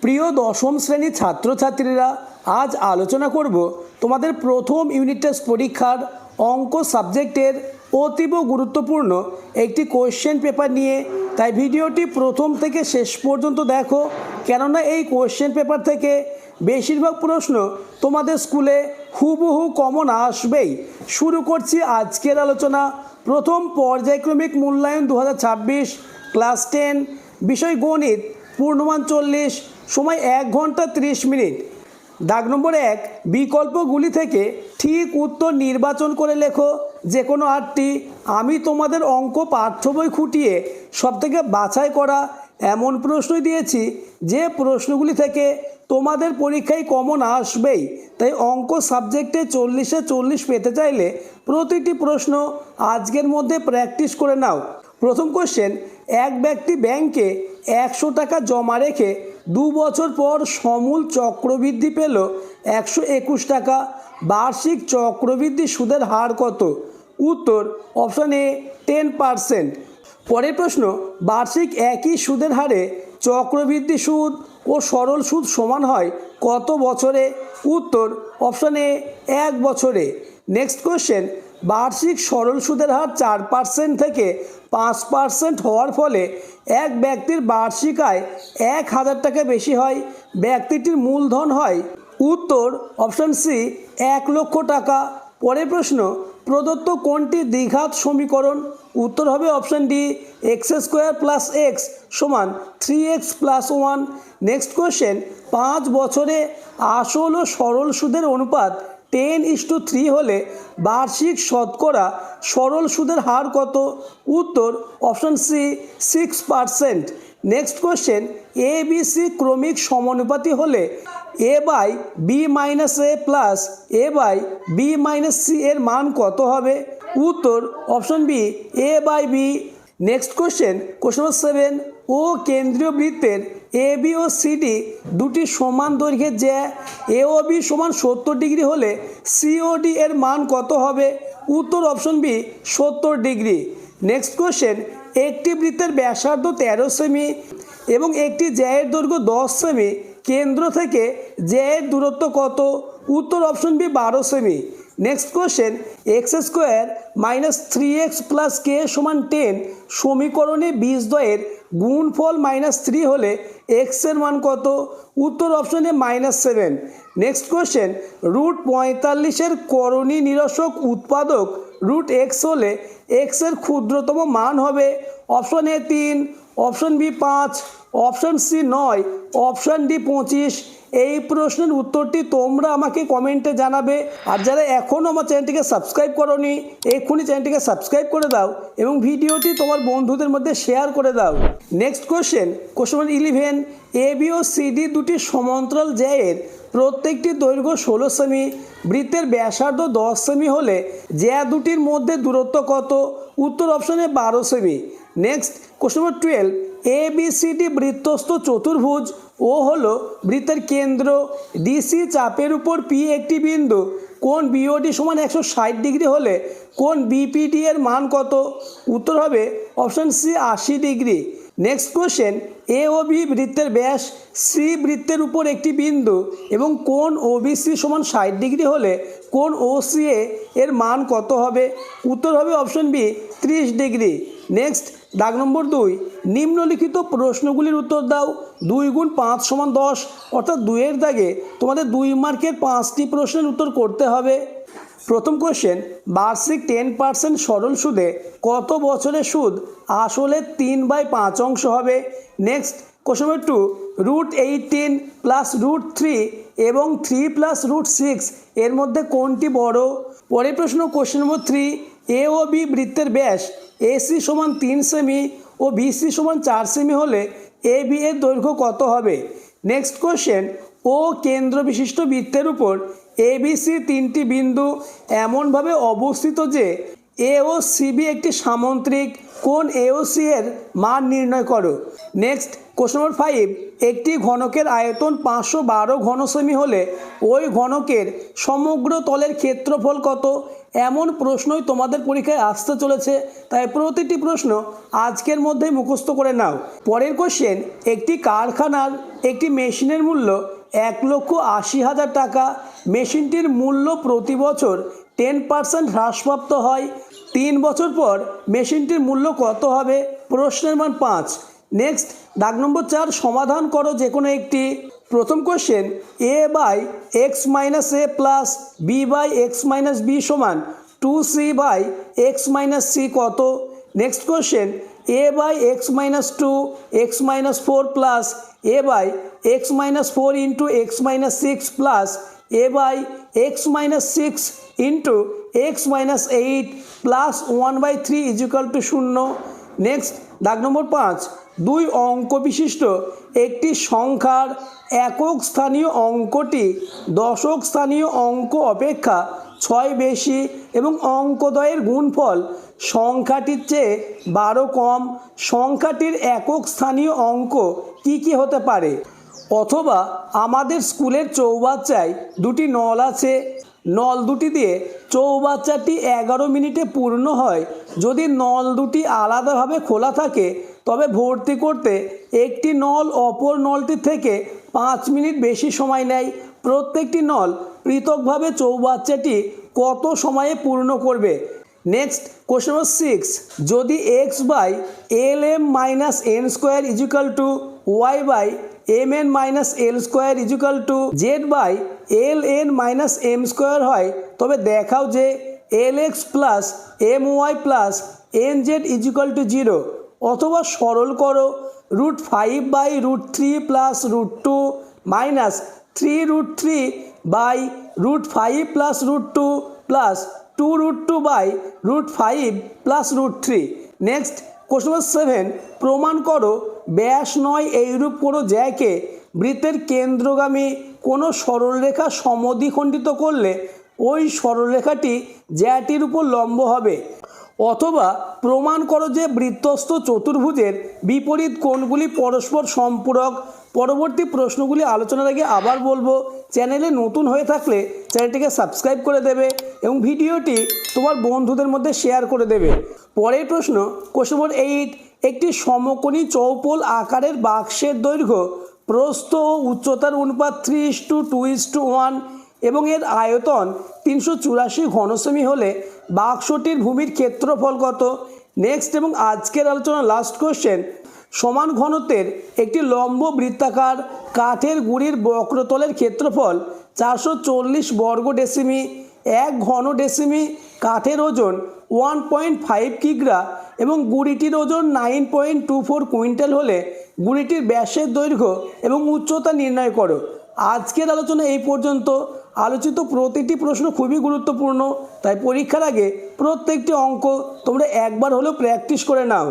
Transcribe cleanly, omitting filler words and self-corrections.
প্রিয় দশম শ্রেণীর ছাত্রছাত্রীরা, আজ আলোচনা করব তোমাদের প্রথম ইউনিট টেস্ট পরীক্ষার অঙ্ক সাবজেক্টের অতীব গুরুত্বপূর্ণ একটি কোয়েশ্চেন পেপার নিয়ে। তাই ভিডিওটি প্রথম থেকে শেষ পর্যন্ত দেখো, কেননা এই কোয়েশ্চেন পেপার থেকে বেশিরভাগ প্রশ্ন তোমাদের স্কুলে হুবহু কমন আসবেই। শুরু করছি আজকের আলোচনা। প্রথম পর্যায়ক্রমিক মূল্যায়ন 2026, ক্লাস 10, বিষয় গণিত, পূর্ণমান 40, সময় 1 ঘন্টা 30 মিনিট। দাগ নম্বর 1, বিকল্পগুলি থেকে ঠিক উত্তর নির্বাচন করে লেখো যে কোনো 8টি। আমি তোমাদের অঙ্ক পাঠ্য বই খুঁটিয়ে সবথেকে বাছাই করা এমন প্রশ্নই দিয়েছি যে প্রশ্নগুলি থেকে তোমাদের পরীক্ষায় কমন আসবেই। তাই অঙ্ক সাবজেক্টে 40-এ 40 পেতে চাইলে প্রতিটি প্রশ্ন আজকের মধ্যে প্র্যাকটিস করে নাও। প্রথম কোশ্চেন, এক ব্যক্তি ব্যাংকে 100 টাকা জমা রেখে 2 বছর পর সমূল চক্রবৃদ্ধি পেল 121 টাকা। বার্ষিক চক্রবৃদ্ধি সুদের হার কত? উত্তর অপশান এ 10%। পরের প্রশ্ন, বার্ষিক একই সুদের হারে চক্রবৃদ্ধি সুদ ও সরল সুদ সমান হয় কত বছরে? উত্তর অপশান এ 1 বছরে। নেক্সট কোশ্চেন, বার্ষিক সরল সুদের হার 4% থেকে 5% হওয়ার ফলে এক ব্যক্তির বার্ষিক আয় 1000 টাকা বেশি হয়, ব্যক্তিটির মূলধন হয়? উত্তর অপশান সি 1 লক্ষ টাকা। পরের প্রশ্ন, প্রদত্ত কোনটি দ্বিঘাত সমীকরণ? উত্তর হবে অপশান ডি x² + x সমান 3x + 1। নেক্সট কোশ্চেন, 5 বছরে আসল ও সরল সুদের অনুপাত 10:3 হলে বার্ষিক শতকরা সরল সুদের হার কত? উত্তর option C 6%। Next question, A B C ক্রমিক সমানুপাতি হলে a/b-a প্লাস a/b-c এর মান কত হবে? উত্তর option B a/b। Next question number 7, ও কেন্দ্রীয় বৃত্তের এ বি ও সিডি দুটি সমান দৈর্ঘ্যের জ্যা এ ও বি সমান 70 ডিগ্রি হলে সিওডি এর মান কত হবে? উত্তর option B 70 degree. Next question, একটি বৃত্তের ব্যাসার্ধ 13 সেমি এবং একটি জ্যায়ের দৈর্ঘ্য 10 সেমি, কেন্দ্র থেকে জ্যায়ের দূরত্ব কত? উত্তর অপশন বি 12 সেমি। Next question, x² - 3x + k = 10 সমীকরণে বীজদ্বয়ের গুণফল -3 হলে x এর মান কত? উত্তর অপশন এ -7। নেক্সট কোশ্চেন, √45 এর করণী নিরসক উৎপাদক √x হলে x এর ক্ষুদ্রতম মান হবে? Option A 3, option B 5, option C 9, option D 25। এই প্রশ্নের উত্তরটি তোমরা আমাকে কমেন্টে জানাবে। আর যারা এখনও আমার চ্যানেলটিকে সাবস্ক্রাইব করোনি, এক্ষুনি চ্যানেলটিকে সাবস্ক্রাইব করে দাও এবং ভিডিওটি তোমার বন্ধুদের মধ্যে শেয়ার করে দাও। Next question number 11, A B O CD দুটি সমান্তরাল জ্যায়ের প্রত্যেকটি দৈর্ঘ্য 16 সেমি, বৃত্তের ব্যাসার্ধ 10 সেমি হলে জ্যা দুটির মধ্যে দূরত্ব কত? উত্তর অপশনে 12 সেমি। Next number 12, A B C D বৃত্তস্থ চতুর্ভুজ, ও হলো বৃত্তের কেন্দ্র, ডিসি চাপের উপর পি একটি বিন্দু, কোণ বিওডি সমান 160 ডিগ্রি হলে কোণ বিপিডি এর মান কত? উত্তর হবে option C 80 degree. Next question, A ও বি বৃত্তের ব্যাস, সি বৃত্তের উপর একটি বিন্দু এবং কোণ ওবিসি সমান 60 ডিগ্রি হলে কোণ ওসিএ এর মান কত হবে? উত্তর হবে অপশন বি 30 ডিগ্রি। নেক্সট দাগ নম্বর 2, নিম্নলিখিত প্রশ্নগুলির উত্তর দাও। 2 × 5 = 10, অর্থাৎ 2-এর দাগে তোমাদের 2 মার্কের 5টি প্রশ্নের উত্তর করতে হবে। প্রথম কোশ্চেন, বার্ষিক 10% সরল সুদে কত বছরের সুদ আসলে 3/5 অংশ হবে? নেক্সট কোশ্চেন নম্বর 2, √18 + √3 এবং 3 + √6 এর মধ্যে কোনটি বড়? পরের প্রশ্ন কোশ্চেন নম্বর 3, এ ও বি বৃত্তের ব্যাস এসি সমান 3 সেমি ও বিসি সমান 4 সেমি হলে এ বি এর দৈর্ঘ্য কত হবে? নেক্সট কোশ্চেন, ও কেন্দ্র বিশিষ্ট বৃত্তের উপর এবিসি 3টি বিন্দু এমনভাবে অবস্থিত যে এ ও সিবি একটি সামুদ্রিক, কোন এ ও সি এর মান নির্ণয় করো। নেক্সট কোশ্চেন নম্বর 5, একটি ঘনকের আয়তন 512 ঘনসেমি হলে ওই ঘনকের সমগ্র তলের ক্ষেত্রফল কত? এমন প্রশ্নই তোমাদের পরীক্ষায় আসতে চলেছে, তাই প্রতিটি প্রশ্ন আজকের মধ্যেই মুখস্থ করে নাও। পরের কোশ্চেন, একটি কারখানার একটি মেশিনের মূল্য 1,80,000 টাকা। মেশিনটির মূল্য প্রতি বছর 10% হ্রাসপ্রাপ্ত হয়। 3 বছর পর মেশিনটির মূল্য কত হবে? প্রশ্নের মান 5। নেক্সট দাগ নম্বর 4, সমাধান করো যে কোনো একটি। প্রথম question, A by X minus A plus B by X minus B সমান 2c by X minus C কত? Next question, A by X minus 2 X minus 4 plus A by X minus 4 into X minus 6 plus A by X minus 6 into X minus 8 plus 1/3 is equal to 0। Next দাগ number 5, দুই অঙ্ক বিশিষ্ট একটি সংখ্যার একক স্থানীয় অঙ্কটি দশক স্থানীয় অঙ্ক অপেক্ষা 6 বেশি এবং অঙ্কদ্বয়ের গুণফল সংখ্যাটির চেয়ে 12 কম। সংখ্যাটির একক স্থানীয় অঙ্ক কি কি হতে পারে? অথবা আমাদের স্কুলের চৌবাচ্চায় দুটি নল আছে, নল দুটি দিয়ে চৌবাচ্চাটি 11 মিনিটে পূর্ণ হয়। যদি নল দুটি আলাদাভাবে খোলা থাকে তবে ভর্তি করতে একটি নল অপর নলটি থেকে 5 মিনিট বেশি সময় নেয়। প্রত্যেকটি নল পৃথকভাবে চৌবাচ্চাটি কত সময়ে পূর্ণ করবে? নেক্সট কোশ্চেন নম্বর 6, যদি X by L M minus N square is equal to Y by M N minus L square is equal to Z by L N minus M square হয়, তবে দেখাও যে L X plus M Y plus N Z is equal to 0। অথবা সরল করো, √5 by √3 plus √2 minus 3√3 by √5 plus √2 plus 2√2 by √5 plus √3। Next question number 7, প্রমাণ করো ব্যাস নয় এইরূপ কোনো জ্যাকে বৃত্তের কেন্দ্রগামী কোনো সরলরেখা সমদ্বিখণ্ডিত করলে ওই সরলরেখাটি জ্যাটির উপর লম্ব হবে। অথবা প্রমাণ করো যে বৃত্তস্থ চতুর্ভুজের বিপরীত কোণগুলি পরস্পর সম্পূরক। পরবর্তী প্রশ্নগুলি আলোচনার আগে আবার বলবো, চ্যানেলে নতুন হয়ে থাকলে চ্যানেলটিকে সাবস্ক্রাইব করে দেবে এবং ভিডিওটি তোমার বন্ধুদের মধ্যে শেয়ার করে দেবে। পরের প্রশ্ন, কোশ্চেন নম্বর 8, একটি সমকোণী চৌপল আকারের বাক্সের দৈর্ঘ্য প্রস্থ ও উচ্চতার অনুপাত 3:2:1 এবং এর আয়তন 384 ঘনসেমি হলে বাক্সটির ভূমির ক্ষেত্রফল কত? নেক্সট এবং আজকের আলোচনা লাস্ট কোশ্চেন, সমান ঘনত্বের একটি লম্ব বৃত্তাকার কাঠের গুঁড়ির বক্রতলের ক্ষেত্রফল 440 বর্গ ডেসিমি। 1 ঘন ডেসিমি কাঠের ওজন 1.5 কিগ্রা এবং গুঁড়িটির ওজন 9.24 কুইন্টাল হলে গুঁড়িটির ব্যাসের দৈর্ঘ্য এবং উচ্চতা নির্ণয় করো। আজকের আলোচনা এই পর্যন্ত। আলোচিত প্রতিটি প্রশ্ন খুবই গুরুত্বপূর্ণ, তাই পরীক্ষার আগে প্রত্যেকটি অঙ্ক তোমরা একবার হলেও প্র্যাকটিস করে নাও।